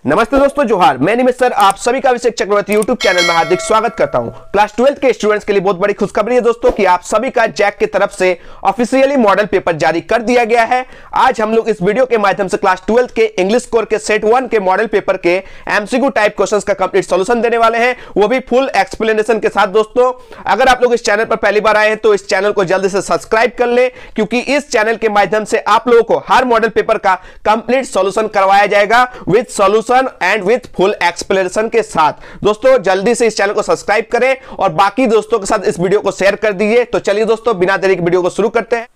नमस्ते दोस्तों, जोहार। मैं निमित सर आप सभी का अभिषेक चक्रवर्ती यूट्यूब चैनल में हार्दिक स्वागत करता हूं। क्लास 12 के स्टूडेंट्स के लिए बहुत बड़ी खुशखबरी है दोस्तों कि आप सभी का जैक की तरफ से ऑफिशियली मॉडल पेपर जारी कर दिया गया है। आज हम लोग इस वीडियो के माध्यम से क्लास 12 के इंग्लिश कोर के सेट 1 के मॉडल पेपर के एमसीक्यू टाइप क्वेश्चंस का कंप्लीट सॉल्यूशन देने वाले हैं, वो भी फुल एक्सप्लेनेशन के साथ। दोस्तों, अगर आप लोग इस चैनल पर पहली बार आए हैं तो इस चैनल को जल्दी से सब्सक्राइब कर ले, क्योंकि इस चैनल के माध्यम से आप लोगों को हर मॉडल पेपर का कंप्लीट सॉल्यूशन करवाया जाएगा with solution and with full explanation के साथ। दोस्तों, जल्दी से इस चैनल को सब्सक्राइब करें और बाकी दोस्तों के साथ इस वीडियो को शेयर कर दीजिए। तो चलिए दोस्तों, बिना देरी के वीडियो को शुरू करते हैं।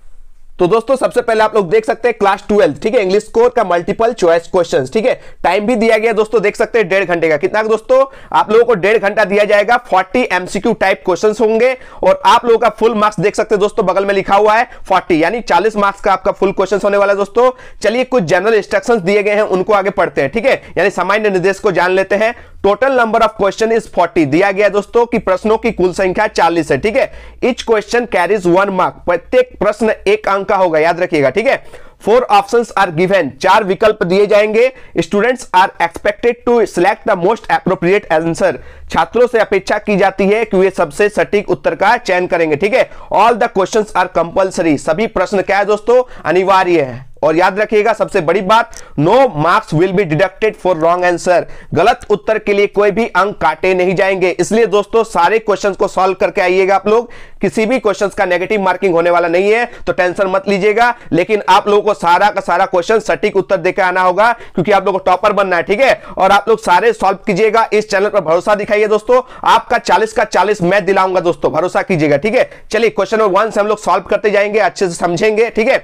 तो दोस्तों, सबसे पहले आप लोग देख सकते हैं क्लास 12, ठीक है, इंग्लिश कोर का मल्टीपल चॉइस क्वेश्चंस, ठीक है। टाइम भी दिया गया दोस्तों, देख सकते हैं 1.5 घंटे का। कितना दोस्तों? आप लोगों को 1.5 घंटा दिया जाएगा। 40 एमसीक्यू टाइप क्वेश्चंस होंगे और आप लोगों का फुल मार्क्स देख सकते हैं दोस्तों, बगल में लिखा हुआ है 40, यानी 40 मार्क्स का आपका फुल क्वेश्चन होने वाला है दोस्तों। चलिए, कुछ जनरल इंस्ट्रक्शंस दिए गए हैं, उनको आगे पढ़ते हैं, ठीक है, यानी सामान्य निर्देश को जान लेते हैं। Total number of question is 40 दिया गया दोस्तों कि प्रश्नों की कुल संख्या 40 है, ठीक है। ईच क्वेश्चन कैरीज 1 मार्क, प्रत्येक प्रश्न 1 अंक का होगा, याद रखिएगा, ठीक है। 4 ऑप्शंस आर गिवन, 4 विकल्प दिए जाएंगे। Students are expected to select the most appropriate answer, छात्रों से अपेक्षा की जाती है कि वे सबसे सटीक उत्तर का चयन करेंगे, ठीक है। All the questions are compulsory, सभी प्रश्न क्या है दोस्तों? अनिवार्य है। और याद रखिएगा सबसे बड़ी बात, no marks will be deducted for wrong answer, गलत उत्तर के लिए कोई भी अंक काटे नहीं जाएंगे। इसलिए दोस्तों, सारे क्वेश्चंस को सॉल्व करके आइएगा आप लोग, किसी भी क्वेश्चंस का नेगेटिव मार्किंग होने वाला नहीं है, तो टेंशन मत लीजिएगा। लेकिन आप लोगों को सारा का सारा क्वेश्चन सटीक उत्तर देकर आना होगा, क्योंकि आप लोगों को टॉपर बनना है, ठीक है। और आप लोग सारे सॉल्व कीजिएगा, इस चैनल पर भरोसा दिखाइए दोस्तों, आपका 40 का 40 मैं दिलाऊंगा दोस्तों, भरोसा कीजिएगा, ठीक है। चलिए, क्वेश्चन नंबर 1 से हम लोग सॉल्व करते जाएंगे, अच्छे से समझेंगे, ठीक है।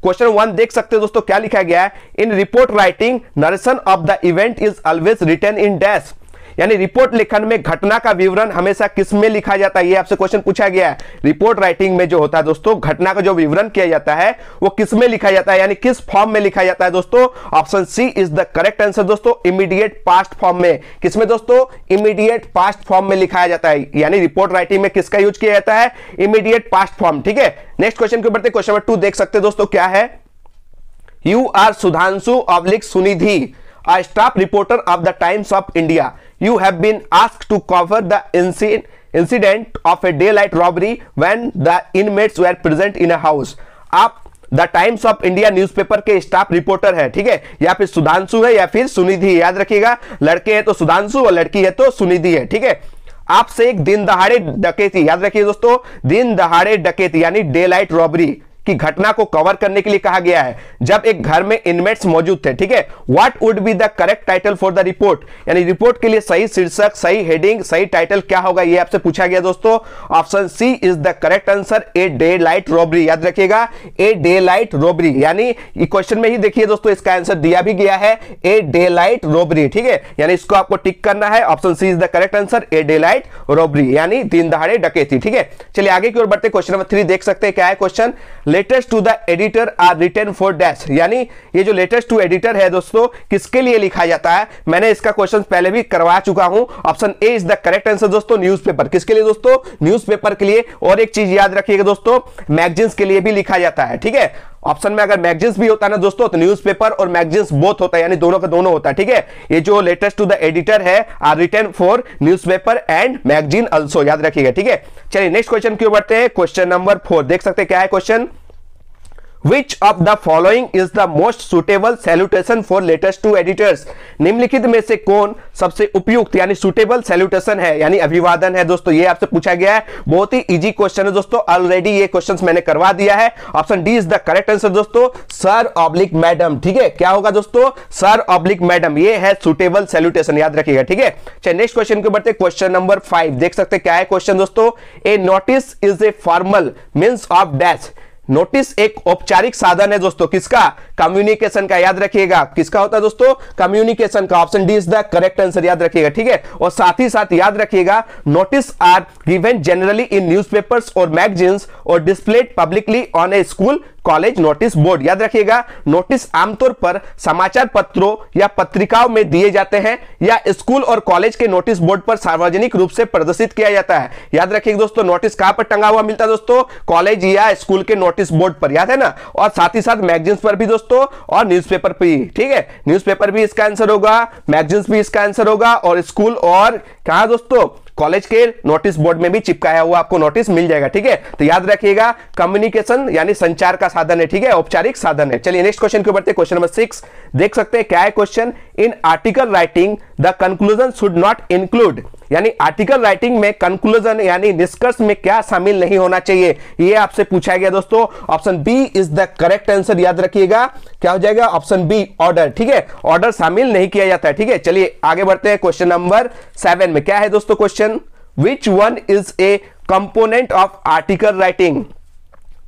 क्वेश्चन 1 देख सकते हैं दोस्तों, क्या लिखा गया है? In report writing narration of the event is always written in dash, यानी रिपोर्ट लेखन में घटना का विवरण हमेशा किस में लिखा जाता है? ये आपसे क्वेश्चन पूछा गया है। रिपोर्ट राइटिंग में जो होता है दोस्तों, घटना का जो विवरण किया जाता है वो किस में लिखा जाता है, यानी किस फॉर्म में लिखा जाता है दोस्तों? Option C is the correct answer दोस्तों, इमीडिएट पास्ट फॉर्म में। किसमें दोस्तों? इमीडिएट पास्ट फॉर्म में लिखाया जाता है, यानी रिपोर्ट राइटिंग में किसका यूज किया जाता है? इमीडिएट पास्ट फॉर्म, ठीक है। नेक्स्ट क्वेश्चन के बढ़ते, क्वेश्चन नंबर 2 देख सकते हैं दोस्तों, क्या है? You are Sudhanshu / Sunidhi, a staff reporter of the Times of India. You have been asked to cover the incident of a daylight robbery when the inmates were present in a house. आप the times of India newspaper के staff reporter है, ठीक है। या फिर सुधांशु है या फिर सुनिधि, याद रखिएगा, लड़के हैं तो सुधांशु और लड़की है तो सुनिधि है, ठीक है। आपसे एक दिन दहाड़े डकैती, याद रखिए दोस्तों, दिन दहाड़े डकैती यानी डे लाइट रॉबरी की घटना को कवर करने के लिए कहा गया है, जब एक घर में इनमेट्स मौजूद थे, ठीक है। What would be the correct title for the report, यानी रिपोर्ट के लिए सही शीर्षक, सही हेडिंग, सही टाइटल क्या होगा, ये आपसे पूछा गया दोस्तों। Option C is the correct answer, a daylight robbery, याद रखिएगा, ए डे लाइट रॉबरी, यानी क्वेश्चन में ही देखिए दोस्तों, इसका आंसर दिया भी गया है, ए डे लाइट रॉबरी, ठीक है। यानी इसको आपको टिक करना है, option C is the correct answer, a daylight robbery, यानी दिन दहाड़े डकैती, ठीक है। चलिए आगे की ओर बढ़ते, क्वेश्चन नंबर 3 देख सकते हैं, क्या है question? Letters to the editor are written for dash, यानी ये जो लेटेस्ट टू एडिटर है दोस्तों, किसके लिए लिखा जाता है? मैंने इसका क्वेश्चन पहले भी करवा चुका हूं। Option A is the correct answer दोस्तों, न्यूज़पेपर। किसके लिए दोस्तों? न्यूज़पेपर के लिए। और एक चीज याद रखिएगा दोस्तों, मैगजीन्स के लिए भी लिखा जाता है, ठीक है। ऑप्शन में अगर मैगजीन्स भी होता है ना दोस्तों, तो न्यूज़पेपर और मैगजीन्स बोथ होता है, यानी दोनों का दोनों होता है, ठीक है। ये जो लेटेस्ट टू द एडिटर है are written for newspaper and magazine also, याद रखिएगा, ठीक है। चलिए नेक्स्ट क्वेश्चन की ओर बढ़ते हैं, क्वेश्चन नंबर 4 देख सकते हैं, क्या है question? Which of the following is the most suitable salutation for latest to editors? निम्नलिखित में से कौन सबसे उपयुक्त यानी सुटेबल सैल्यूटेशन है, यानी अभिवादन है दोस्तों? ये आपसे पूछा गया है, बहुत ही इजी क्वेश्चन है दोस्तों, ऑलरेडी ये क्वेश्चंस मैंने करवा दिया है। Option D is the correct answer दोस्तों, सर ऑब्लिक मैडम, ठीक है। क्या होगा दोस्तों? सर ऑब्लिक मैडम, ये है सुटेबल सैल्यूटेशन, याद रखिएगा, ठीक है। चलिए नेक्स्ट क्वेश्चन के बढ़ते, क्वेश्चन नंबर 5 देख सकते हैं, क्या है क्वेश्चन दोस्तों? A notice is a formal means of dash, notice एक औपचारिक साधन है दोस्तों, किसका? कम्युनिकेशन का, याद रखिएगा, किसका होता है दोस्तों? कम्युनिकेशन का। Option D is the correct answer, याद रखिएगा, ठीक है। और साथ ही साथ याद रखिएगा, notice are given generally in newspapers और मैगजीन्स और displayed publicly on a school college notice board. याद रखिएगा, नोटिस आमतौर पर समाचार पत्रों या पत्रिकाओं में दिए जाते हैं या स्कूल और कॉलेज के नोटिस बोर्ड पर सार्वजनिक रूप से प्रदर्शित किया जाता है। याद रखिएगा दोस्तों, नोटिस कहां पर टंगा हुआ मिलता है दोस्तों? कॉलेज या स्कूल के नोटिस बोर्ड पर, याद है ना। और साथ ही साथ मैगजीन्स पर भी दोस्तों, और न्यूज़पेपर पर भी। ठीक है, न्यूज़पेपर भी इसका आंसर होगा, मैगजीन्स भी इसका आंसर होगा, और स्कूल और कहां दोस्तों? कॉलेज के नोटिस बोर्ड में भी चिपकाया हुआ आपको नोटिस मिल जाएगा। ठीक है, तो याद रखिएगा कम्युनिकेशन यानी संचार का साधन है। ठीक है, औपचारिक साधन है। चलिए नेक्स्ट क्वेश्चन के ऊपर बढ़ते हैं। क्वेश्चन नंबर 6 देख सकते हैं क्या है question. In article writing the conclusion should not include, यानी आर्टिकल राइटिंग में कंक्लूजन यानी निष्कर्ष में क्या शामिल नहीं होना चाहिए, ये आपसे पूछा गया दोस्तों। Option B is the correct answer. याद रखिएगा क्या हो जाएगा? Option B order. ठीक है, ऑर्डर शामिल नहीं किया जाता है। ठीक है, चलिए आगे बढ़ते हैं। क्वेश्चन नंबर 7 में क्या है दोस्तों question? Which one is a component of article writing?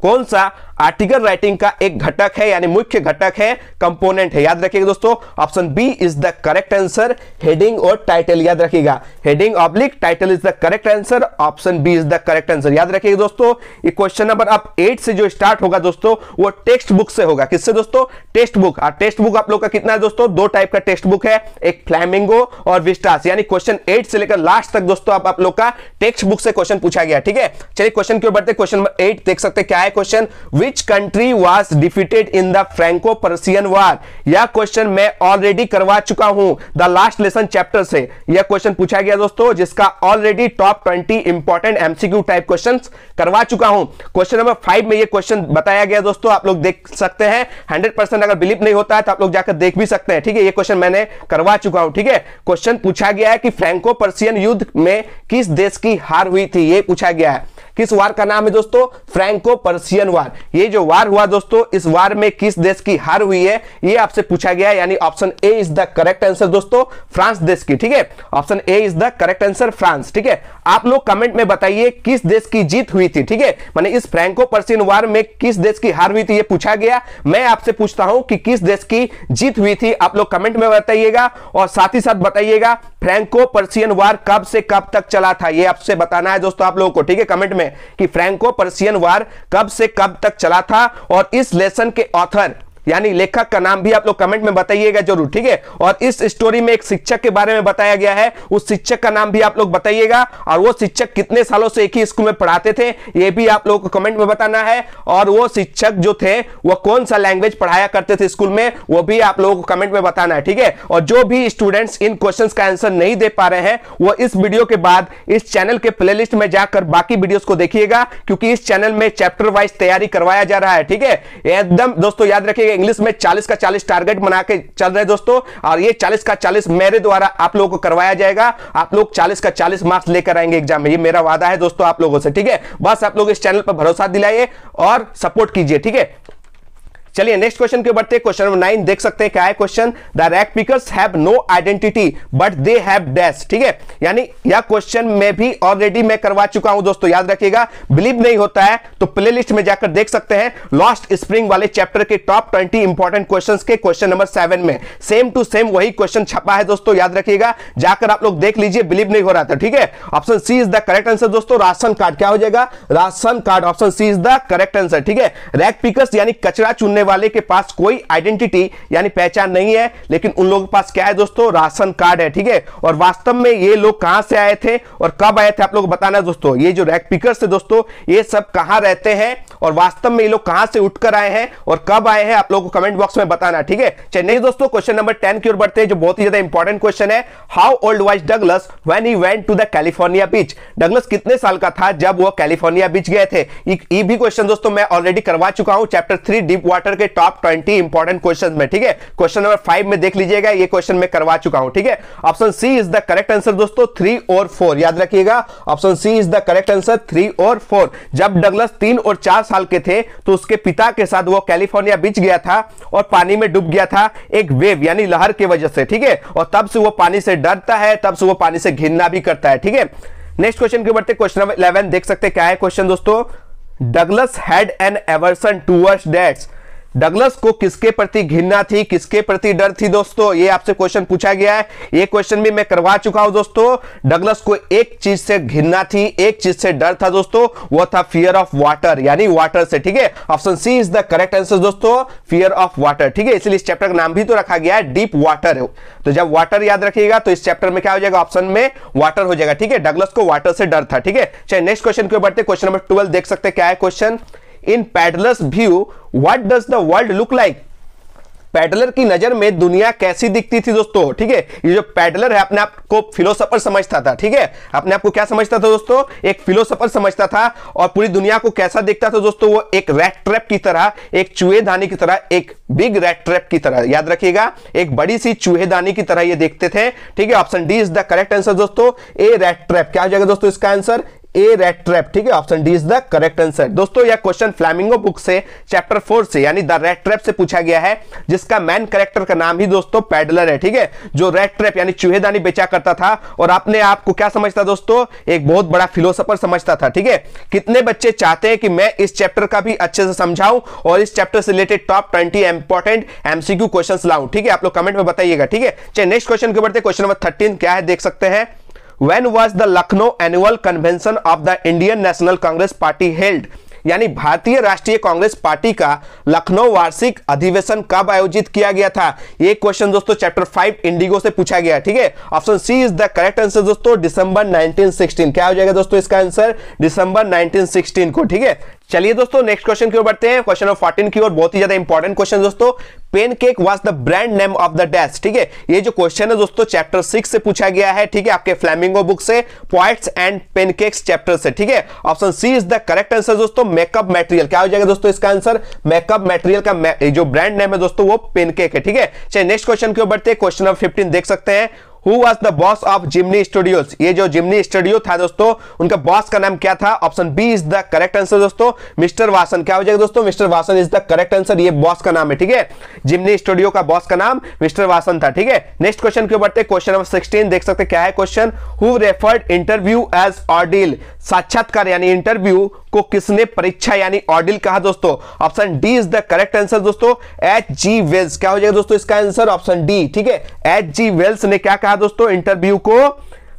कौन सा आर्टिकल राइटिंग का एक घटक है यानी मुख्य घटक है, कंपोनेंट है? याद रखिएगा दोस्तों, option B is the correct answer. Heading और टाइटल, याद रखिएगा heading oblique title is the correct answer. Option B is the correct answer. याद रखिएगा दोस्तों, ये क्वेश्चन नंबर अब 8 से जो स्टार्ट होगा दोस्तों, वो टेक्स्ट बुक से होगा। किससे दोस्तों? Text book. और टेक्स्ट बुक आप लोग का कितना है दोस्तों? 2 टाइप का टेक्स्ट बुक है, एक फ्लैमिंगो और विस्टास। यानी क्वेश्चन 8 से लेकर लास्ट तक दोस्तों आप लोग का टेक्स्ट बुक से क्वेश्चन पूछा गया। ठीक है, चलिए क्वेश्चन की ओर बढ़ते हैं। क्वेश्चन नंबर 8 देख सकते हैं क्या है question. Which country was defeated in the Franco-Prussian War? यह क्वेश्चन मैं ऑलरेडी करवा चुका हूं द लास्ट लेसन चैप्टर से। यह क्वेश्चन पूछा गया दोस्तों, जिसका already top 20 important MCQ type questions करवा चुका हूं। क्वेश्चन नंबर 5 में यह क्वेश्चन बताया गया दोस्तों, आप लोग देख सकते हैं। 100% अगर बिलीव नहीं होता है तो आप लोग जाकर देख भी सकते हैं। ठीक है, यह क्वेश्चन मैंने करवा चुका हूं। ठीक है, क्वेश्चन पूछा गया है कि फ्रैंको पर्सियन युद्ध में किस देश की हार हुई थी, यह पूछा गया है। किस वार का नाम है दोस्तों? फ्रैंको पर्सियन वार। ये जो वार हुआ दोस्तों, इस वार में किस देश की हार हुई है, ये आपसे पूछा गया है। यानी option A is the correct answer दोस्तों, फ्रांस देश की। ठीक है, option A is the correct answer, France. ठीक है, आप लोग कमेंट में बताइए किस देश की जीत हुई थी। ठीक है, माने इस फ्रैंको पर्सियन वार में किस देश की हार हुई थी, ये पूछा गया। मैं आपसे पूछता हूं कि किस देश की जीत हुई थी, आप लोग कमेंट में बताइएगा। और साथ ही साथ बताइएगा फ्रैंको पर्सियन वार कब से कब तक चला था, ये आपसे बताना है दोस्तों आप लोगों को। ठीक है, कमेंट में कि फ्रैंको पर्सियन वार कब से कब तक चला था, और इस लेसन के ऑथर यानी लेखक का नाम भी आप लोग कमेंट में बताइएगा जरूर। ठीक है, और इस स्टोरी में एक शिक्षक के बारे में बताया गया है, उस शिक्षक का नाम भी आप लोग बताइएगा। और वो शिक्षक कितने सालों से एक ही स्कूल में पढ़ाते थे, ये भी आप लोगों को कमेंट में बताना है। और वो शिक्षक जो थे वो कौन सा लैंग्वेज पढ़ाया करते थे स्कूल में, वो भी आप लोगों को कमेंट में बताना है। ठीक है, और जो भी स्टूडेंट्स इन क्वेश्चंस का आंसर नहीं दे पा रहे हैं, वो इस वीडियो के बाद इस चैनल के प्लेलिस्ट में जाकर बाकी वीडियोस को देखिएगा, क्योंकि इस चैनल में चैप्टर वाइज तैयारी करवाया जा रहा है। ठीक है, एकदम दोस्तों याद रखिएगा, इंग्लिश में 40 का 40 टारगेट बना के चल रहे दोस्तों, और ये 40 का 40 मेरे द्वारा आप लोगों को करवाया जाएगा। आप लोग 40 का 40 मार्क्स लेकर आएंगे एग्जाम में, ये मेरा वादा है दोस्तों आप लोगों से। ठीक है, बस आप लोग इस चैनल पर भरोसा दिलाइए और सपोर्ट कीजिए। ठीक है, चलिए नेक्स्ट क्वेश्चन के बढ़ते हैं। क्वेश्चन नंबर 9 देख सकते हैं क्या है question. The rag pickers have no identity but they have dash. ठीक है, यानी यह क्वेश्चन में भी ऑलरेडी मैं करवा चुका हूं दोस्तों, याद रखिएगा। बिलीव नहीं होता है तो प्लेलिस्ट में जाकर देख सकते हैं। लॉस्ट स्प्रिंग वाले चैप्टर के टॉप 20 इंपॉर्टेंट क्वेश्चंस के क्वेश्चन नंबर 7 में सेम टू सेम वही क्वेश्चन छपा है दोस्तों, याद रखिएगा। जाकर आप लोग देख लीजिए, बिलीव नहीं हो रहा था। ठीक है, option C is the correct answer दोस्तों। राशन कार्ड क्या हो जाएगा? Ration card. Option C is the correct answer. ठीक है, रैक पिकर्स यानी कचरा चुनने वाले के पास कोई आइडेंटिटी यानी पहचान नहीं है, लेकिन उन लोगों के पास क्या है दोस्तों? राशन कार्ड है। ठीक है, और वास्तव में ये लोग कहां से आए थे और कब आए थे, आप लोग बताना दोस्तों। ये जो रैक पिकर्स है दोस्तों, ये सब कहां रहते हैं और वास्तव में ये लोग कहां से उठकर आए हैं और कब आए हैं, आप लोगों को कमेंट बॉक्स में बताना। ठीक है, चलिए दोस्तों क्वेश्चन नंबर 10 की ओर बढ़ते हैं, जो बहुत ही ज्यादा इंपॉर्टेंट क्वेश्चन है। How old was Douglas when he went to the California beach? Douglas कितने साल का था जब वो कैलिफोर्निया बीच गए थे? ये भी क्वेश्चन दोस्तों मैं ऑलरेडी करवा चुका हूं चैप्टर 3 डीप वाटर के टॉप 20 इंपॉर्टेंट क्वेश्चन में। ठीक है, क्वेश्चन नंबर 5 में देख लीजिएगा, ये क्वेश्चन मैं करवा चुका हूं। ठीक है, option C is the correct answer दोस्तों, 3 और 4। याद रखिएगा, option C is the correct answer, 3 और 4। जब डगलस 3 और 4 साल के थे तो उसके पिता के साथ वो कैलिफोर्निया बीच गया था और पानी में डूब गया था एक वेव यानी लहर की वजह से। ठीक है, और तब से वो पानी से डरता है, तब से वो पानी से घिरना भी करता है। ठीक है, नेक्स्ट क्वेश्चन के बढ़ते, क्वेश्चन नंबर 11 देख सकते हैं क्या है क्वेश्चन दोस्तों। Douglas had an aversion towards dates. Douglas को किसके प्रति घृणा थी, किसके प्रति डर थी दोस्तों, ये आपसे क्वेश्चन पूछा गया है। ये क्वेश्चन भी मैं करवा चुका हूं दोस्तों। डगलस को एक चीज से घृणा थी, एक चीज से डर था दोस्तों, वो था फियर ऑफ वाटर, यानी वाटर से। ठीक है, option C is the correct answer दोस्तों, फियर ऑफ वाटर। ठीक है, इसलिए इस चैप्टर का नाम भी तो रखा गया है डीप वाटर। तो जब वाटर याद रखिएगा तो इस चैप्टर में क्या हो जाएगा, ऑप्शन में वाटर हो जाएगा। ठीक है, डगलस को वाटर से डर था। ठीक है, चलिए नेक्स्ट क्वेश्चन को बढ़ते। क्वेश्चन नंबर 12 देख सकते हैं क्या है question. In peddlers view what does the world look like. Peddler की नजर में दुनिया कैसी दिखती थी दोस्तों। ठीक है, ये जो पैडलर है अपने आप को फिलोसोफर समझता था। ठीक है, अपने आप को क्या समझता था दोस्तों, एक फिलोसोफर समझता था। और पूरी दुनिया को कैसा दिखता था दोस्तों, वो एक रैट ट्रैप की तरह, एक चूहेदानी की तरह, एक बिग रैट ट्रैप की तरह, याद रखिएगा, एक बड़ी सी चूहेदानी की तरह ये देखते थे। ठीक है, option D is the correct answer दोस्तों, ए रैट ट्रैप। क्या हो जाएगा दोस्तों इसका आंसर, ए रैट ट्रैप। ठीक है, option D is the correct answer दोस्तों। यह क्वेश्चन फ्लैमिंगो बुक से चैप्टर 4 से यानी द रैट ट्रैप से पूछा गया है, जिसका मैन कैरेक्टर का नाम ही दोस्तों पैडलर है। ठीक है, जो रैट ट्रैप यानी चूहेदानी बेचा करता था और अपने आप को क्या समझता दोस्तों, एक बहुत बड़ा फिलोसोफर समझता था। ठीक है, कितने बच्चे चाहते हैं कि मैं इस चैप्टर का भी अच्छे से समझाऊं और इस चैप्टर से related top 20 important MCQ questions लाऊं। ठीक है, आप लोग कमेंट में बताइएगा। ठीक है, चलिए नेक्स्ट क्वेश्चन के बढ़ते। क्वेश्चन नंबर 13 क्या है देख सकते हैं। When was the Lucknow annual convention of the Indian National Congress Party held? यानी भारतीय राष्ट्रीय कांग्रेस पार्टी का लखनऊ वार्षिक अधिवेशन कब आयोजित किया गया था। ये क्वेश्चन दोस्तों चैप्टर 5 इंडिगो से पूछा गया। ठीक है, option C is the correct answer दोस्तों, दिसंबर 1916। क्या हो जाएगा दोस्तों इसका आंसर, दिसंबर 1916 को। ठीक है, चलिए दोस्तों नेक्स्ट क्वेश्चन की ओर बढ़ते हैं, क्वेश्चन नंबर 14 की ओर। बहुत ही ज्यादा इंपॉर्टेंट क्वेश्चन दोस्तों, pancake was the brand name of the dash. ठीक है, ये जो क्वेश्चन है दोस्तों चैप्टर 6 से पूछा गया है। ठीक है, आपके फ्लैमिंगो बुक से, पोएट्स एंड पेनकेक्स चैप्टर से। ठीक है, option C is the correct answer दोस्तों, मेकअप मटेरियल। क्या हो जाएगा दोस्तों इसका आंसर, मेकअप मटेरियल का जो ब्रांड नेम है दोस्तों वो पेनकेक है। ठीक है, चलिए नेक्स्ट क्वेश्चन की ओर बढ़ते हैं। क्वेश्चन नंबर 15 देख सकते हैं। Who was the boss of Jimny studios. ये जो जिमनी स्टूडियो था दोस्तों, उनका बॉस का नाम क्या था, option B is the correct answer दोस्तों, मिस्टर वासन। क्या हो जाएगा दोस्तों, mister Vasan is the correct answer, ये बॉस का नाम है। ठीक है, जिमनी स्टूडियो का बॉस का नाम मिस्टर वासन था। ठीक है, नेक्स्ट क्वेश्चन के बढ़ते, क्वेश्चन नंबर 16 देख सकते क्या है question. Who referred interview as ordeal. साक्षात्कार यानी इंटरव्यू को किसने परीक्षा यानी ऑर्डिल कहा दोस्तों, option D is the correct answer दोस्तों, H.G. वेल्स। क्या हो जाएगा दोस्तों इसका आंसर, ऑप्शन डी। ठीक है, H.G. वेल्स ने क्या कहा दोस्तों, इंटरव्यू को,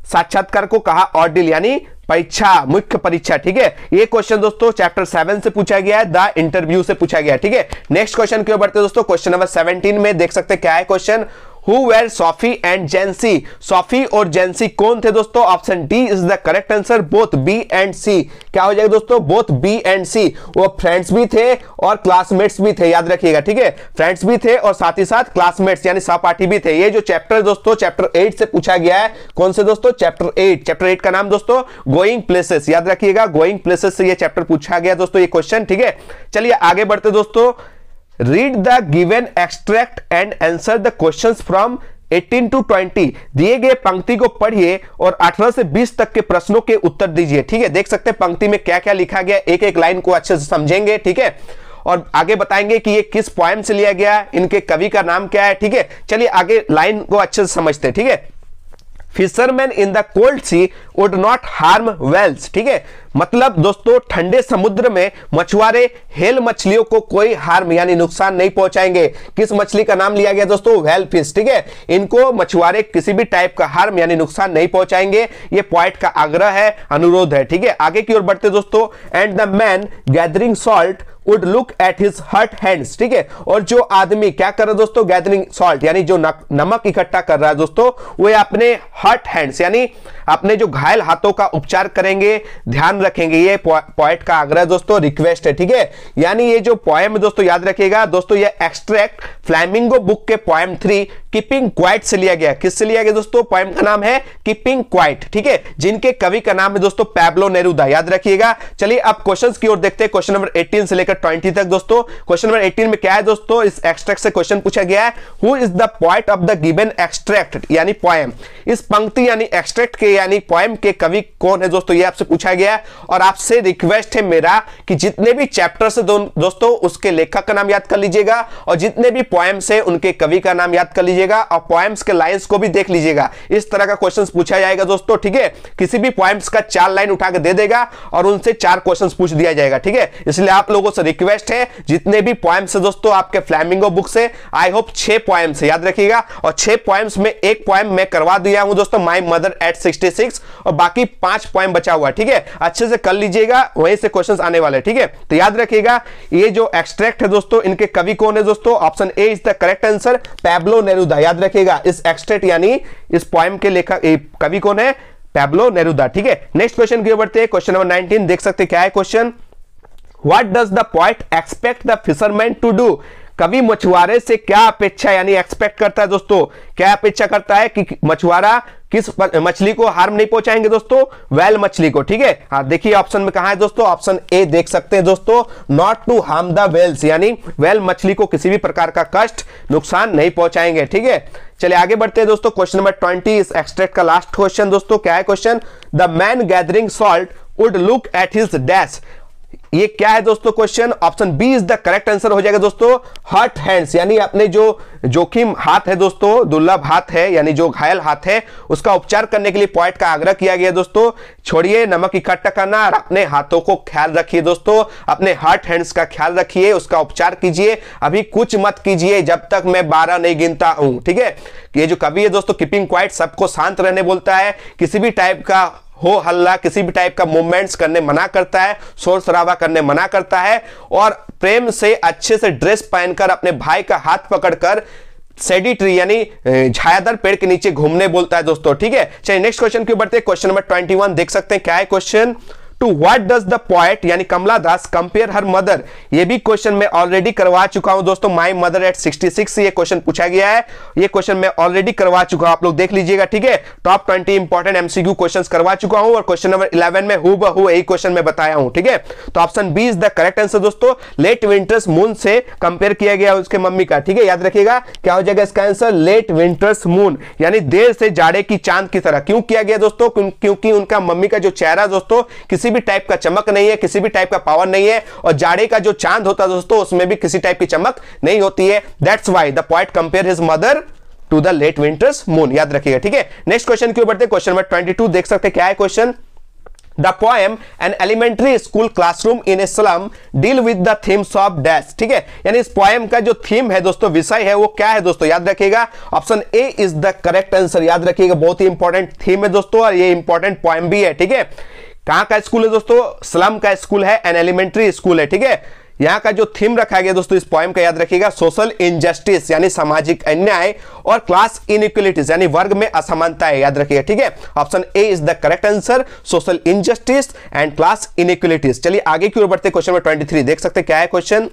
साक्षात्कार को कहा ऑर्डिल यानी परीक्षा, मुख्य परीक्षा। ठीक है, ये क्वेश्चन दोस्तों चैप्टर 7 से पूछा गया है, द इंटरव्यू से पूछा गया है। ठीक है, नेक्स्ट क्वेश्चन की ओर बढ़ते दोस्तों। क्वेश्चन नंबर 17 में देख सकते क्या है question. Who were Sophie and Jansie. Sophie और जेंसी कौन थे दोस्तों, option D is the correct answer, both B and C. क्या हो जाएगा दोस्तों, बोथ बी एंड सी। वो फ्रेंड्स भी थे और क्लासमेट्स भी थे, याद रखिएगा। ठीक है, फ्रेंड्स भी थे और साथ ही साथ क्लासमेट्स यानी सहपाठी भी थे। ये जो चैप्टर दोस्तों चैप्टर 8 से पूछा गया है, कौन से दोस्तों, चैप्टर 8। चैप्टर 8 का नाम दोस्तों गोइंग प्लेसेस, याद रखिएगा, गोइंग प्लेसेस से ये चैप्टर पूछा गया दोस्तों ये क्वेश्चन। ठीक है, चलिए आगे बढ़ते दोस्तों। Read the given extract and answer the questions from 18 to 20। दिए गए पंक्ति को पढ़िए और 18 से 20 तक के प्रश्नों के उत्तर दीजिए। ठीक है, देख सकते हैं पंक्ति में क्या क्या लिखा गया, एक एक लाइन को अच्छे से समझेंगे। ठीक है, और आगे बताएंगे कि ये किस पोएम से लिया गया, इनके कवि का नाम क्या है। ठीक है, चलिए आगे लाइन को अच्छे से समझते हैं। ठीक है, fisherman in the cold sea would not harm whales. ठीक है, मतलब दोस्तों ठंडे समुद्र में मछुआरे हेल मछलियों को कोई हार्म यानी नुकसान नहीं पहुंचाएंगे। किस मछली का नाम लिया गया दोस्तों, व्हेल फिश। ठीक है, इनको मछुआरे किसी भी टाइप का हार्म यानी नुकसान नहीं पहुंचाएंगे, ये पॉइंट का आग्रह है, अनुरोध है। ठीक है, आगे की ओर बढ़ते दोस्तों। And the man gathering salt would look at his hurt hands. ठीक है, और जो आदमी क्या कर रहा है दोस्तों, गैदरिंग सॉल्ट यानी जो नमक इकट्ठा कर रहा है दोस्तों, वो अपने हर्ट हैंड्स यानी अपने जो घायल हाथों का उपचार करेंगे, ध्यान रखेंगे। ये पोएट का आग्रह दोस्तों, रिक्वेस्ट है। ठीक है, यानी ये जो पोएम है दोस्तों, याद रखिएगा दोस्तों, ये एक्सट्रैक्ट फ्लैमिंगो बुक के पोएम 3 कीपिंग क्वाइट से लिया गया। किससे लिया गया दोस्तों, पोएम का नाम है कीपिंग क्वाइट। ठीक है, जिनके कवि का नाम है दोस्तों पैब्लो नेरुदा, याद रखिएगा। चलिए अब क्वेश्चंस की ओर देखते हैं, क्वेश्चन नंबर 18 से लेकर 20 तक दोस्तों। क्वेश्चन नंबर 18 में क्या है दोस्तों, इस एक्सट्रैक्ट से क्वेश्चन पूछा गया है। Who is the poet of the given extract यानी पोएम। इस पंक्ति यानी एक्सट्रैक्ट के यानी पोएम के कवि कौन है दोस्तों, ये आपसे पूछा गया है। और आपसे रिक्वेस्ट है मेरा कि जितने भी चैप्टर से दोस्तों उसके लेखक का नाम याद कर लीजिएगा और जितने भी पोएम्स है उनके कवि का नाम याद कर लीजिएगा और पोएम्स के लाइंस को भी देख लीजिएगा। इस तरह का क्वेश्चंस पूछा जाएगा दोस्तों, ठीक है। किसी भी पोएम्स का 4 लाइन उठा के दे देगा और उनसे 4 क्वेश्चंस पूछ दिया जाएगा, ठीक है। इसलिए आप लोगों से रिक्वेस्ट है जितने भी पोएम्स है दोस्तों आपके फ्लैमिंगो बुक से, आई होप 6 पोएम्स याद रखिएगा और 6 पोएम्स में एक पोएम मैं करवा दिया हूं दोस्तों, माय मदर एट 66, और बाकी 5 पोएम बचा हुआ है, ठीक है। अच्छे से कर लीजिएगा, वहीं से क्वेश्चंस आने वाले, ठीक है। तो याद रखिएगा ये जो एक्सट्रैक्ट है दोस्तों इनके कवि कौन है दोस्तों, option A is the correct answer, Pablo Neruda. याद रखिएगा इस एक्सट्रैक्ट यानी इस पोएम के लेखक कवि कौन है, पैब्लो नेरुदा, ठीक है। नेक्स्ट क्वेश्चन की ओर बढ़ते हैं, क्वेश्चन नंबर 19 देख सकते हैं क्या है question. What does the poet expect the fisherman to do. कवि मछुआरे से क्या अपेक्षा यानी एक्सपेक्ट करता है दोस्तों, क्या अपेक्षा करता है कि मछुआरा किस मछली को हार्म नहीं पहुंचाएंगे दोस्तों, वेल मछली को, ठीक है। हाँ देखिए ऑप्शन में कहां है दोस्तों, ऑप्शन ए देख सकते हैं दोस्तों, not to harm the whales, यानी वेल मछली को किसी भी प्रकार का कष्ट नुकसान नहीं पहुंचाएंगे, ठीक है। चलिए आगे बढ़ते हैं दोस्तों, क्वेश्चन नंबर 20 इस एक्सट्रैक्ट का लास्ट क्वेश्चन दोस्तों, क्या है question. The man gathering salt would look at his dash. ये क्या है दोस्तों question, option B is the correct answer हो जाएगा दोस्तों, हर्ट हैंड्स, यानी अपने जो जोखिम हाथ है दोस्तों, दुर्लभ हाथ है यानी जो घायल हाथ है उसका उपचार करने के लिए पोएट का आग्रह किया गया दोस्तों। छोड़िए नमक इकट्ठा करना और अपने हाथों को ख्याल रखिए दोस्तों, अपने हर्ट हैंड्स का ख्याल रखिए, उसका उपचार कीजिए, अभी कुछ मत कीजिए जब तक मैं 12 नहीं गिनता हूं, ठीक है। ये जो कवि है दोस्तों कीपिंग क्वाइट, सबको शांत रहने बोलता है, किसी भी टाइप का हो हल्ला किसी भी टाइप का मूवमेंट्स करने मना करता है, शोर शराबा करने मना करता है और प्रेम से अच्छे से ड्रेस पहनकर अपने भाई का हाथ पकड़कर सेडी ट्री यानी छायादार पेड़ के नीचे घूमने बोलता है दोस्तों, ठीक है। चलिए नेक्स्ट क्वेश्चन की बढ़ते हैं, क्वेश्चन नंबर 21 देख सकते हैं क्या है question. To what does the poet यानी कमला दास कंपेयर हर मदर। ये भी क्वेश्चन मैं ऑलरेडी करवा चुका हूं दोस्तों, माय मदर एट 66 से ये क्वेश्चन पूछा गया है, ये क्वेश्चन मैं ऑलरेडी करवा चुका हूं, आप लोग देख लीजिएगा, ठीक है। टॉप 20 इंपॉर्टेंट एमसीक्यू क्वेश्चंस करवा चुका हूं और क्वेश्चन नंबर 11 में हूबहू यही क्वेश्चन मैं बताया हूं, ठीक है। तो option B is the correct answer दोस्तों, लेट विंटर्स मून से कंपेयर किया गया उसके मम्मी का, ठीक है। याद रखिएगा क्या हो जाएगा इसका आंसर, लेट विंटर्स मून, यानी देर से जाड़े की चांद की तरह। क्यों किया गया दोस्तों, क्योंकि उनका मम्मी का जो चेहरा दोस्तों किसी भी टाइप का चमक नहीं है, किसी भी टाइप का पावर नहीं है और जाड़े का जो चांद होता है दोस्तों उसमें भी किसी टाइप की चमक नहीं होती है। That's why the poet compare his mother to the late winter's moon, याद रखिएगा, ठीक है। नेक्स्ट क्वेश्चन की ओर बढ़ते हैं, क्वेश्चन नंबर 22 देख सकते हैं क्या है question. The poem an elementary school classroom in a slum deal with the themes of dash, ठीक है। यानी इस पोएम का जो थीम है दोस्तों, विषय है, वो क्या है दोस्तों, याद रखिएगा option A is the correct answer. याद रखिएगा बहुत ही इंपॉर्टेंट थीम है दोस्तों और ये इंपॉर्टेंट पोएम भी है, ठीक है। कहां का स्कूल है दोस्तों, स्लम का स्कूल है, एन एलिमेंट्री स्कूल है, ठीक है। यहां का जो थीम रखा गया दोस्तों इस पोएम का, याद रखिएगा सोशल इनजस्टिस यानी सामाजिक अन्याय और क्लास इनइक्वालिटीज यानी वर्ग में असमानता है, याद रखिएगा, ठीक है। Option A is the correct answer, social injustice and class inequalities. चलिए आगे की ओर बढ़ते, क्वेश्चन नंबर 23 देख सकते हैं क्या है question.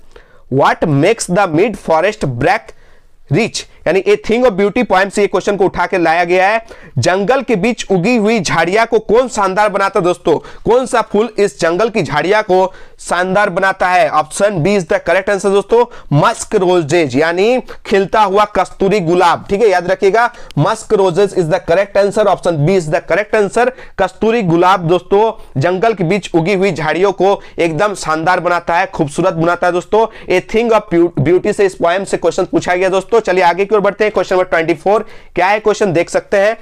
What makes the mid forest brake rich, यानी a thing of beauty poem से ये क्वेश्चन को उठा के लाया गया है। जंगल के बीच उगी हुई झाड़ियां को कौन शानदार बनाता है दोस्तों, कौन सा फूल इस जंगल की झाड़ियां को शानदार बनाता है। Option B is the correct answer दोस्तों, मस्क रोजेज यानी खिलता हुआ कस्तूरी गुलाब, ठीक है। याद रखिएगा musk roses is the correct answer, option B is the correct answer. कस्तूरी गुलाब दोस्तों जंगल के बीच उगी हुई झाड़ियों को एकदम शानदार बनाता है, खूबसूरत बनाता है दोस्तों। ए थिंग ऑफ ब्यूटी से इस पोएम से क्वेश्चन पूछा गया दोस्तों। चलिए आगे की ओर बढ़ते हैं, क्वेश्चन नंबर 24 क्या है क्वेश्चन देख सकते हैं।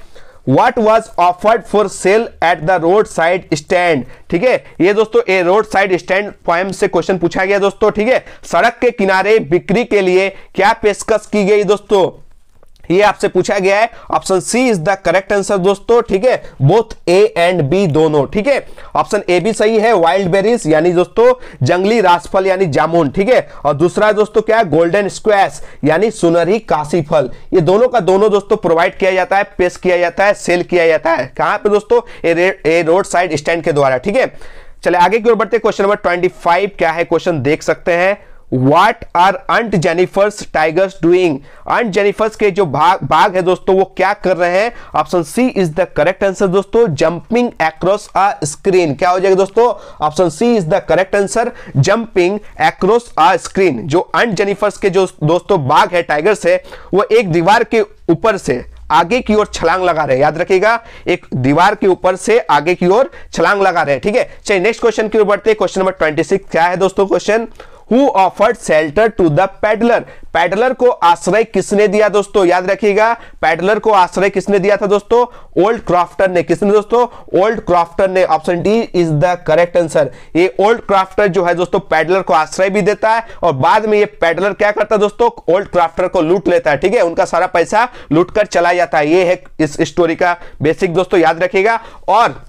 What was offered for sale at the roadside stand, ठीक है। ये दोस्तों ए रोड साइड स्टैंड पोएम से क्वेश्चन पूछा गया दोस्तों, ठीक है। सड़क के किनारे बिक्री के लिए क्या पेशकश की गई दोस्तों, ये आपसे पूछा गया है। Option C is the correct answer दोस्तों, ठीक है। बोथ ए एंड बी दोनों, ठीक है। ऑप्शन ए भी सही है, वाइल्ड बेरीज यानी दोस्तों जंगली रासफल यानी जामुन, ठीक है। और दूसरा दोस्तों क्या है, गोल्डन स्क्वैश यानी सुनहरी काशी फल। ये दोनों का दोनों दोस्तों प्रोवाइड किया जाता है, पेश किया जाता है, सेल किया जाता है कहां पे दोस्तों, ए रोड साइड स्टैंड के द्वारा, ठीक है। चले आगे की ओर बढ़ते, क्वेश्चन नंबर 25 क्या है क्वेश्चन देख सकते हैं। What are Aunt Jennifer's tigers doing? Aunt Jennifer's के जो बाघ है दोस्तों वो क्या कर रहे हैं। Option C is the correct answer दोस्तों, जंपिंग अक्रॉस अ स्क्रीन। क्या हो जाएगा दोस्तों, option C is the correct answer, jumping across a screen. जो Aunt Jennifer's के जो दोस्तों बाघ है, टाइगर्स है, वो एक दीवार के ऊपर से आगे की ओर छलांग लगा रहे हैं, याद रखिएगा, एक दीवार के ऊपर से आगे की ओर छलांग लगा रहे हैं, ठीक है। चलिए नेक्स्ट क्वेश्चन की ओर बढ़ते हैं। क्वेश्चन नंबर 26 क्या है दोस्तों? Question, Who offered shelter to the peddler? Peddler को आश्रय किसने दिया दोस्तों? याद रखिएगा, पैडलर को आश्रय किसने दिया था दोस्तों? ओल्ड क्रॉफ्टर ने। किसने दोस्तों? ओल्ड क्रॉफ्टर ने। Option D is the correct answer. ये ओल्ड क्रॉफ्टर जो है दोस्तों पैडलर को आश्रय भी देता है और बाद में ये पैडलर क्या करता है दोस्तों? ओल्ड क्रॉफ्टर को लूट लेता है, ठीक है, उनका सारा पैसा लूट कर चला जाता है। ये है इस स्टोरी का बेसिक दोस्तों, याद रखिएगा। और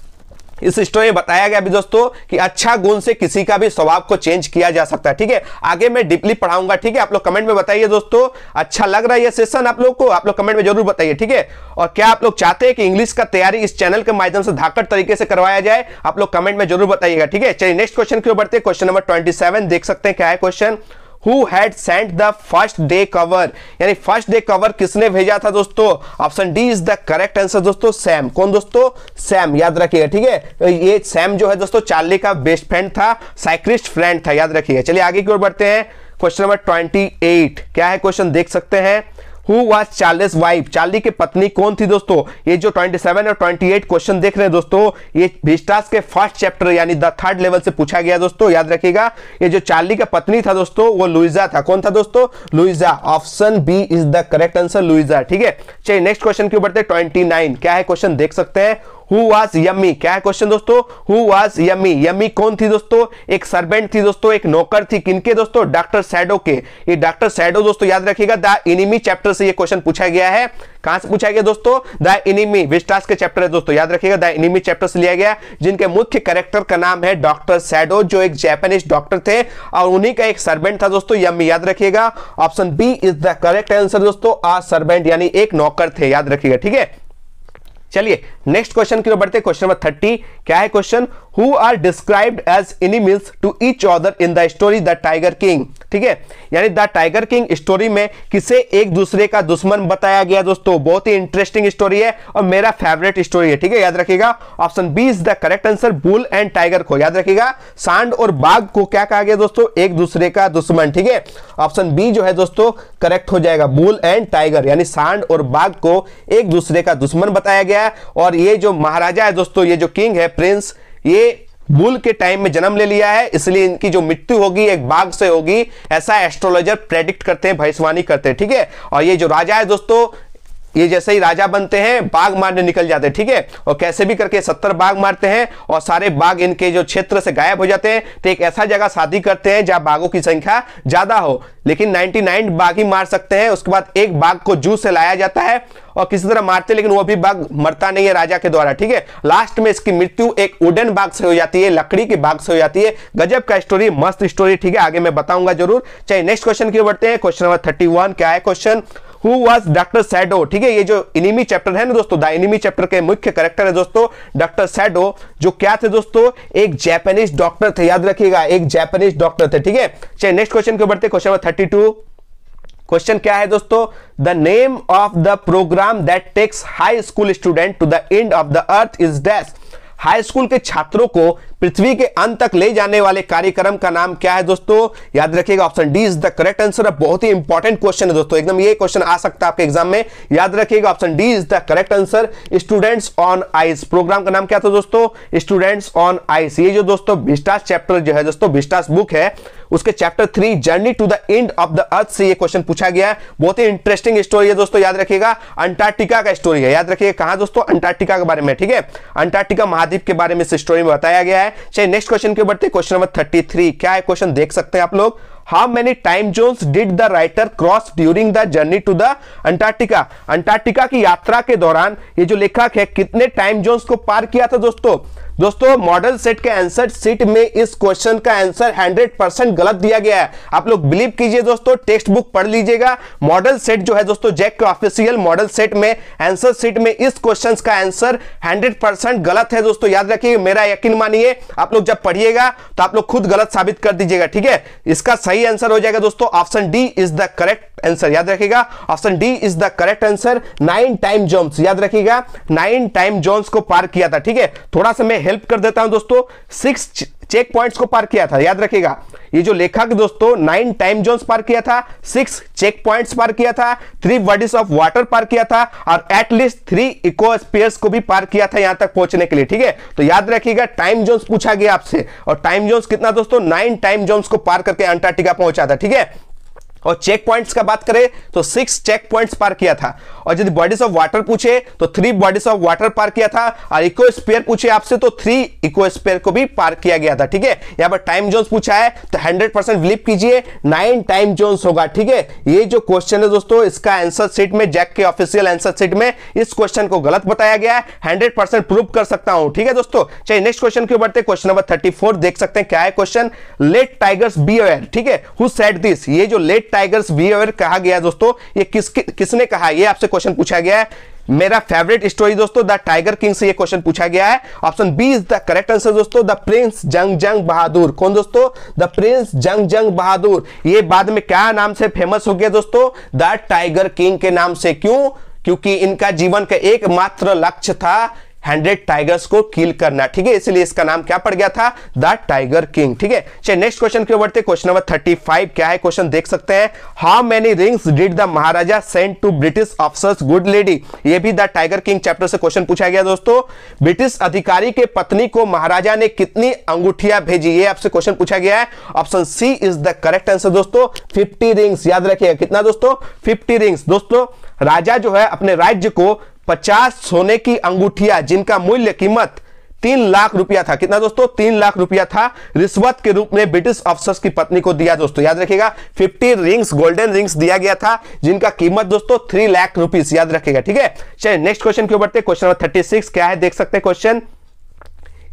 इस स्टोरी में बताया गया भी दोस्तों कि अच्छा गुण से किसी का भी स्वभाव को चेंज किया जा सकता है, ठीक है। आगे मैं डीपली पढ़ाऊंगा, ठीक है। आप लोग कमेंट में बताइए दोस्तों, अच्छा लग रहा है ये सेशन आप लोग को? आप लोग कमेंट में जरूर बताइए, ठीक है। और क्या आप लोग चाहते हैं कि इंग्लिश का तैयारी इस चैनल के माध्यम से धाकड़ तरीके से करवाया जाए? आप लोग कमेंट में जरूर बताइएगा, ठीक है। चलिए नेक्स्ट क्वेश्चन की ओर बढ़ते हैं। क्वेश्चन नंबर 27 देख सकते हैं क्या है question. Who had sent the first day cover? यानी फर्स्ट डे कवर किसने भेजा था दोस्तों? Option D is the correct answer दोस्तों, सैम। कौन दोस्तों? सैम, याद रखिएगा, ठीक है। ये सैम जो है दोस्तों चार्ली का बेस्ट फ्रेंड था, साइक्लिस्ट फ्रेंड था, याद रखिएगा। चलिए आगे की ओर बढ़ते हैं। क्वेश्चन नंबर 28 क्या है क्वेश्चन? देख सकते हैं। Who was Charles wife? Charlie की पत्नी कौन थी दोस्तों? ये जो 27 और 28 क्वेश्चन देख रहे हैं दोस्तों, ये विस्टास के फर्स्ट चैप्टर यानी द थर्ड लेवल से पूछा गया दोस्तों, याद रखिएगा। ये जो चार्ली का पत्नी था दोस्तों वो लुइजा था। कौन था दोस्तों? Louisa. Option B is the correct answer, Louisa, ठीक है। चलिए नेक्स्ट क्वेश्चन के ऊपर 29 क्या है क्वेश्चन? देख सकते हैं। Who was yummy? क्या है क्वेश्चन दोस्तों? Who was yummy? यम्मी कौन थी दोस्तों? एक सर्वेंट थी दोस्तों, एक नौकर थी। किनके दोस्तों? डॉक्टर सैडो के। ये डॉक्टर सैडो दोस्तों याद रखिएगा, द एनिमी चैप्टर से ये क्वेश्चन पूछा गया है। कहां से पूछा गया दोस्तों? द एनिमी, विस्टास के चैप्टर है दोस्तों, याद रखिएगा, द एनिमी चैप्टर से लिया गया, जिनके मुख्य कैरेक्टर का नाम है डॉक्टर सैडो, जो एक जापानीज डॉक्टर थे और उन्हीं का एक सर्वेंट था दोस्तों, यम्मी, याद रखिएगा। Option B is the correct answer दोस्तों, आ सर्वेंट यानी एक नौकर थे, याद रखिएगा, ठीक है। चलिए नेक्स्ट क्वेश्चन की ओर बढ़ते हैं। क्वेश्चन नंबर 30 क्या है question? Who are described as enemies to each other in the story The Tiger King? ठीक है, यानी द टाइगर किंग स्टोरी में किसे एक दूसरे का दुश्मन बताया गया दोस्तों? बहुत ही इंटरेस्टिंग स्टोरी है और मेरा फेवरेट स्टोरी है, ठीक है, याद रखिएगा। Option B is the correct answer, bull and tiger को, याद रखिएगा। सांड और बाघ को क्या कहा गया दोस्तों? एक दूसरे का दुश्मन, ठीक है। ऑप्शन बी जो है दोस्तों करेक्ट हो जाएगा, बुल एंड टाइगर, यानी सांड और बाघ को एक दूसरे का दुश्मन बताया गया। और ये जो महाराजा है दोस्तों, ये जो किंग है, प्रिंस, ये बुल के टाइम में जन्म ले लिया है, इसलिए इनकी जो मृत्यु होगी एक बाघ से होगी, ऐसा एस्ट्रोलॉजर प्रेडिक्ट करते हैं, भविष्यवाणी करते हैं, ठीक है। और ये जो राजा है दोस्तों, ये जैसे ही राजा बनते हैं बाघ मारने निकल जाते हैं, ठीक है, और कैसे भी करके 70 बाघ मारते हैं और सारे बाघ इनके जो क्षेत्र से गायब हो जाते हैं। तो एक ऐसा जगह शादी करते हैं जहां बाघों की संख्या ज्यादा हो, लेकिन 99 बाघ ही मार सकते हैं। उसके बाद एक बाघ को जू से लाया जाता है और किसी तरह मारते, लेकिन वो भी बाघ मरता नहीं है राजा के द्वारा, ठीक है। लास्ट में इसकी मृत्यु एक वुडन बाघ से हो जाती है, लकड़ी के बाघ से हो जाती है। गजब का स्टोरी, मस्त स्टोरी, ठीक है, आगे मैं बताऊंगा जरूर। चलिए नेक्स्ट क्वेश्चन की ओर बढ़ते हैं। क्वेश्चन नंबर 31 क्या है question? Who was doctor shadow? ठीक है, ये जो एनिमी चैप्टर है ना दोस्तों, द एनिमी चैप्टर के मुख्य कैरेक्टर है दोस्तों डॉक्टर सैडो, जो क्या थे दोस्तों? एक जापानीज डॉक्टर थे, याद रखिएगा, एक जापानीज डॉक्टर थे, ठीक है। चलिए नेक्स्ट क्वेश्चन के बढ़ते हैं। क्वेश्चन नंबर 32 क्वेश्चन क्या है दोस्तों? The name of the program that takes high school student to the end of the earth is dash. High school के छात्रों को पृथ्वी के अंत तक ले जाने वाले कार्यक्रम का नाम क्या है दोस्तों? याद रखिएगा, option D is the correct answer. बहुत ही इंपॉर्टेंट क्वेश्चन है दोस्तों, एकदम ये क्वेश्चन आ सकता है आपके एग्जाम में, याद रखिएगा, option D is the correct answer. Students on ice, program का नाम क्या था दोस्तों? Students on ice. ये जो दोस्तों विस्टास चैप्टर जो है दोस्तों, विस्टास बुक है, उसके chapter 3 journey to the end of the earth से ये क्वेश्चन पूछा गया है। बहुत ही इंटरेस्टिंग स्टोरी है दोस्तों, याद रखिएगा, अंटार्कटिका का स्टोरी है, याद रखिएगा, कहां दोस्तों? अंटार्कटिका के बारे में, ठीक है, अंटार्कटिका महाद्वीप के बारे में इस स्टोरी में बताया गया है। चलिए नेक्स्ट क्वेश्चन के बढ़ते हैं। क्वेश्चन नंबर 33 क्या है क्वेश्चन? देख सकते हैं आप लोग। How many time zones did the writer cross during the journey to the Antarctica? Antarctica की यात्रा के दौरान ये जो लेखक है कितने टाइम जोन्स को पार किया था दोस्तों? दोस्तों मॉडल सेट के आंसर सीट में इस क्वेश्चन का आंसर 100% गलत दिया गया है। आप लोग बिलीव कीजिए दोस्तों, टेक्स्ट बुक पढ़ लीजिएगा। मॉडल सेट जो है दोस्तों, जैक के ऑफिशियल मॉडल सेट में आंसर सीट में इस क्वेश्चन का आंसर 100% गलत है दोस्तों, याद रखिए, मेरा यकीन मानिए। आप लोग जब पढ़िएगा तो आप लोग खुद गलत साबित कर दीजिएगा, ठीक है। इसका सही आंसर हो जाएगा दोस्तों, option D is the correct answer, याद रखिएगा, option D is the correct answer. 9 time zones, याद रखिएगा, 9 टाइम जोन्स को पार किया था, ठीक है। थोड़ा सा मैं हेल्प कर देता हूं दोस्तों, 6 चेक पॉइंट्स को पार किया था, याद रखिएगा। ये जो लेखक दोस्तों 9 टाइम जोन्स पार किया था, 6 चेक पॉइंट्स पार किया था, 3 बॉडीज ऑफ वाटर पार किया था और एटलीस्ट 3 इकोस्फीयर्स को भी पार किया था यहां तक पहुंचने के लिए। ठीक है, तो याद रखिएगा टाइम जोन्स पूछा गया आपसे, और टाइम जोन्स कितना दोस्तों 9 टाइम जोन्स को पार करके अंटार्कटिका पहुंचा था। ठीक है, और चेक पॉइंट्स का बात करें तो 6 चेक पॉइंट्स पार किया था, और यदि बॉडीज ऑफ वाटर पूछे तो 3 बॉडीज ऑफ वाटर पार किया था, और इकोस्फीयर पूछे आपसे तो 3 इकोस्फीयर को भी पार किया गया था। ठीक है, यहां पर टाइम जोन्स पूछा है तो 100% बिलीव कीजिए 9 टाइम जोन्स होगा। ठीक है, ये जो क्वेश्चन है दोस्तों इसका आंसर शीट में, जैक के ऑफिशियल आंसर शीट में इस क्वेश्चन को गलत बताया गया है, 100% प्रूव कर सकता हूं। ठीक है दोस्तों, चलिए नेक्स्ट क्वेश्चन की ओर बढ़ते हैं। क्वेश्चन नंबर 34 देख सकते हैं क्या है question, let tigers be aware. ठीक है, हु सेड दिस, ये जो लेट टाइगर्स बी अवेयर कहा गया दोस्तों, ये किसने कहा, ये आपसे क्वेश्चन पूछा गया है। मेरा फेवरेट स्टोरी दोस्तों द टाइगर किंग से ये क्वेश्चन पूछा गया है। Option B is the correct answer दोस्तों, द प्रिंस जंग बहादुर। कौन दोस्तों, द प्रिंस जंग बहादुर। ये बाद में क्या नाम से फेमस हो गया दोस्तों, द टाइगर किंग के नाम से। क्यों, क्योंकि इनका जीवन का एकमात्र लक्ष्य था 100 टाइगर्स को किल करना। ठीक है, इसलिए इसका नाम क्या पड़ गया था, द टाइगर किंग। ठीक है, चलिए नेक्स्ट क्वेश्चन की ओर बढ़ते हैं। क्वेश्चन नंबर 35 क्या है क्वेश्चन देख सकते हैं, how many rings did the maharaja send to British officers good lady. ये भी द टाइगर किंग चैप्टर से क्वेश्चन पूछा गया दोस्तों। ब्रिटिश अधिकारी के पत्नी को महाराजा ने कितनी अंगूठियां भेजी, ये आपसे क्वेश्चन पूछा गया है। Option C is the correct answer दोस्तों, 50 रिंग्स। याद रखिएगा कितना दोस्तों, 50 रिंग्स। दोस्तों राजा जो है अपने राज्य को 50 सोने की अंगूठियां जिनका मूल्य कीमत 3 लाख रुपया था, कितना दोस्तों, 3 लाख रुपया था, रिश्वत के रूप में ब्रिटिश अफसर्स की पत्नी को दिया दोस्तों। याद रखिएगा 50 रिंग्स, गोल्डन रिंग्स दिया गया था जिनका कीमत दोस्तों 3 लाख रुपीस। याद रखिएगा। ठीक है, चलिए नेक्स्ट क्वेश्चन की ओर बढ़ते हैं। क्वेश्चन नंबर 36 क्या है देख सकते हैं question,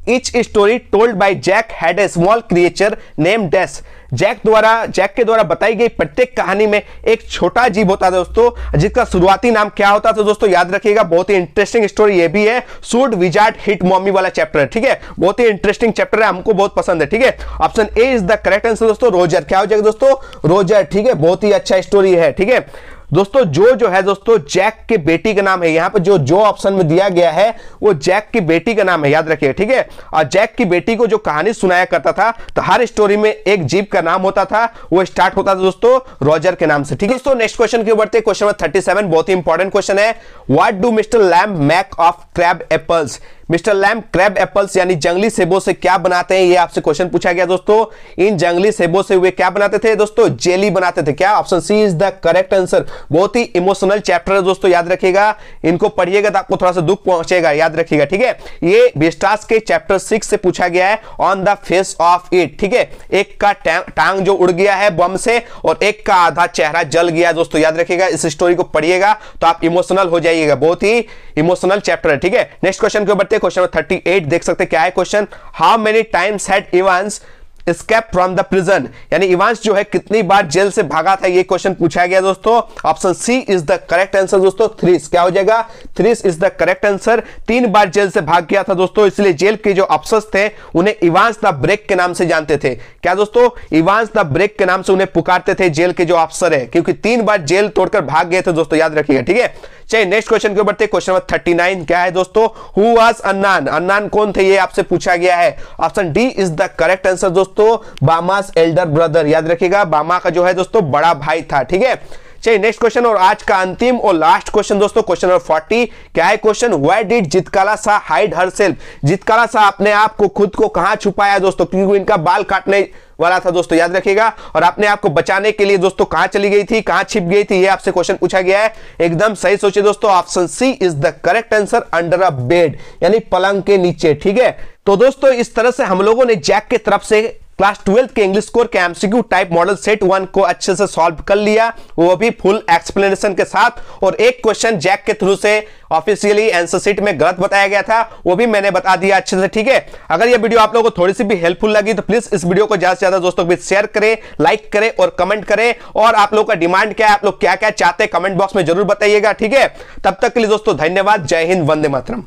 Each story told by Jack had a small creature named Dash। Jack के द्वारा बताई गई प्रत्येक कहानी में एक छोटा जीव होता था दोस्तों, जिसका शुरुआती नाम क्या होता था दोस्तों, याद रखिएगा। बहुत ही इंटरेस्टिंग स्टोरी ये भी है, शुड विजार्ड हिट मॉमी वाला चैप्टर है। ठीक है, बहुत ही इंटरेस्टिंग चैप्टर है, हमको बहुत पसंद है। ठीक है, option A is the correct answer दोस्तों, रोजर। क्या हो जाएगा दोस्तों, रोजर। ठीक है, बहुत ही अच्छा स्टोरी है। ठीक है दोस्तों, जो है दोस्तों जैक के बेटी का नाम है, यहां पर जो ऑप्शन में दिया गया है वो जैक की बेटी का नाम है। याद रखिएगा। ठीक है, और जैक की बेटी को जो कहानी सुनाया करता था तो हर स्टोरी में एक जीव का नाम होता था, वो स्टार्ट होता था दोस्तों रॉजर के नाम से। ठीक है दोस्तों, नेक्स्ट क्वेश्चन की ओर बढ़ते हैं। क्वेश्चन नंबर 37 बहुत ही इंपॉर्टेंट क्वेश्चन है, what do mister lamb make of crab apples. Mister lamb crab apples यानी जंगली सेबों से क्या बनाते हैं, ये आपसे क्वेश्चन पूछा गया दोस्तों। इन जंगली सेबों से वे क्या बनाते थे दोस्तों, जेली बनाते थे। क्या, option C is the correct answer. बहुत ही इमोशनल चैप्टर है दोस्तों, याद रखिएगा। इनको पढ़िएगा तो आपको थोड़ा सा दुख पहुंचेगा, याद रखिएगा। ठीक है, ये बेस्टास के चैप्टर 6 से पूछा गया है, on the face of it. ठीक है, एक का टांग जो उड़ गया है बम से और एक का आधा चेहरा जल गया दोस्तों। याद रखिएगा, इस स्टोरी को पढ़िएगा तो आप इमोशनल हो जाइएगा, बहुत ही इमोशनल चैप्टर है। ठीक है, नेक्स्ट क्वेश्चन की ओर बढ़ते हैं। क्वेश्चन 38 देख सकते हैं क्या है question, how many times had Evans escape from the prison. यानी इवांस जो है कितनी बार जेल से भागा था, ये क्वेश्चन पूछा गया दोस्तों। Option C is the correct answer दोस्तों, 3 क्या हो जाएगा, 3 इज द करेक्ट आंसर। 3 बार जेल से भाग गया था दोस्तों, इसलिए जेल के जो अफसर्स थे उन्हें इवांस द ब्रेक के नाम से जानते थे। क्या दोस्तों, इवांस द ब्रेक के नाम से उन्हें पुकारते थे जेल के जो अफसर है, क्योंकि 3 बार जेल तोड़कर भाग गए थे दोस्तों। याद रखिएगा। ठीक है, चलिए नेक्स्ट क्वेश्चन के ऊपर बढ़ते हैं। क्वेश्चन नंबर 39 क्या है दोस्तों, हु वाज अन्नान। अन्नान कौन थे, ये आपसे पूछा गया है। Option D is the correct answer दोस्तों, बामास एल्डर ब्रदर। याद रखिएगा, बामा का जो है दोस्तों बड़ा भाई था। ठीक है, चलिए नेक्स्ट क्वेश्चन और आज का अंतिम और लास्ट क्वेश्चन दोस्तों, क्वेश्चन नंबर 40 क्या है question, where did Jitkala Shah hide herself. Jitkala Shah अपने आप को, खुद को कहां छुपाया दोस्तों, क्योंकि इनका बाल काटने वाला था दोस्तों। याद रखिएगा, और अपने आप को बचाने के लिए दोस्तों कहां चली गई थी, कहां छिप गई थी, ये आपसे क्वेश्चन पूछा गया है। एकदम सही सोचिए दोस्तों, option C is the correct answer, under a bed यानी पलंग के नीचे। ठीक है, तो दोस्तों इस तरह से हम लोगों ने जैक की तरफ से क्लास 12 के इंग्लिश कोर के एमसीक्यू टाइप मॉडल सेट 1 को अच्छे से सॉल्व कर लिया, वो भी फुल एक्सप्लेनेशन के साथ। और एक क्वेश्चन जैक के थ्रू से ऑफिशियली आंसर शीट में गलत बताया गया था, वो भी मैंने बता दिया अच्छे से। ठीक है, अगर ये वीडियो आप लोगों को थोड़ी सी भी हेल्पफुल लगी तो प्लीज इस वीडियो को ज्यादा से ज्यादा दोस्तों के बीच शेयर करें, लाइक करें और कमेंट करें। और आप लोगों का डिमांड क्या है, आप लोग क्या क्या चाहते हैं, कमेंट बॉक्स में जरूर बताइएगा। ठीक है, तब तक के लिए दोस्तों धन्यवाद, जय हिंद, वंदे मातरम।